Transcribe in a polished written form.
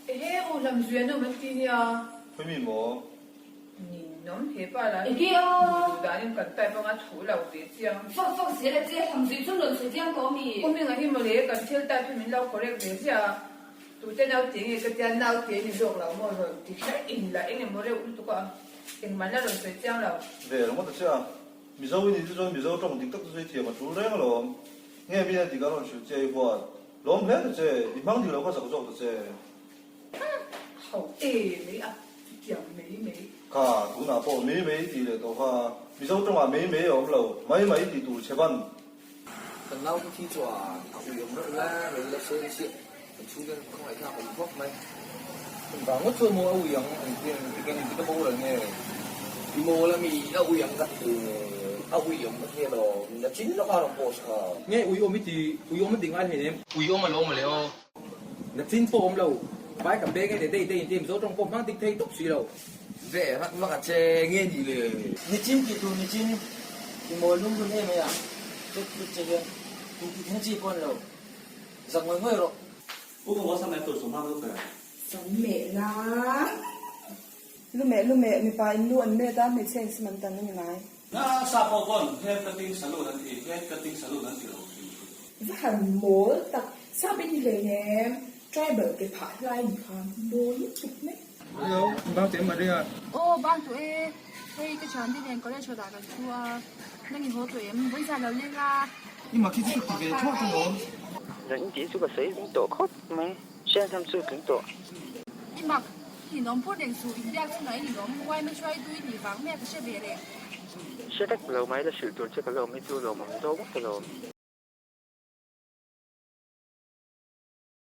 我làm duyên đâu mà tin ya. 会面无？你能陪伴来？会啊打你跟带帮我出了我的家。放学了这含水中冷水这样讲咪我。明日希望你跟跳带片面老可怜的家。tu chân áo tiếng cái chân áo tiếng thì được là một rồi thì cái in là in một điều tụ qua in mà nó rồi sẽ trang là 对，我就是啊，米烧为你这种米烧种的得水铁嘛，做那个咯，俺边的地方是这一块，老唔来的这，你忙的了，我怎么做的这？好美啊，讲美。卡，都拿包美美的了，的话，米烧种啊美美哦，不咯，美美的都切半。 Cần lâu cái thi trò ủi ông rất là rồi là sơn xịn chú lên không phải theo còn thuốc mấy và ngất rồi mua ủi ông cái mua là nghe đi mua là mì ủi ông đặt từ ủi ông cái kia đồ là chính nó bao đồng bộ sao nghe ủi ông mới tiếng ai thì em ủi ông mà lâu mà liệu là chính phố ông lâu bãi cầm bê cái để đây tìm số trong phố mang tích thay tốc xí lâu về nó cả chè nghe gìเลยนี่จิ้มกี่ตัวนี่จิ้มđi mua luôn luôn em ấy à tôi chơi game tôi thấy chi con rồi rằng người rồi 不过我上来做什么都可以。 Sống mẹ lá. Lu mẹ mi pa in lu an mẹ ta mi chen si man tan ni ngai. 那沙包干，那个丁十六人体，那个丁十六人体了。 Va han mo ta sa bên đi về nè. Try bờ cái phá lai ni kha mo lu chụp nè. đâu bao tiền mà đi à ô ban tụi cái chuyện đi đến có lẽ cho đại cái chua nên thì hồ tụi em vẫn ra là liên la nhưng mà khi tiếp tục về thoát trong đó人只是个水平多高没，现在水平多。 nhưng mà thì nó phốt đèn sủi đi ra chỗ này thì nó quay mới xoay đuôi thì vắng mẹ cái xe về đấy 现在个楼买的是多，这个楼没做楼嘛，多个楼。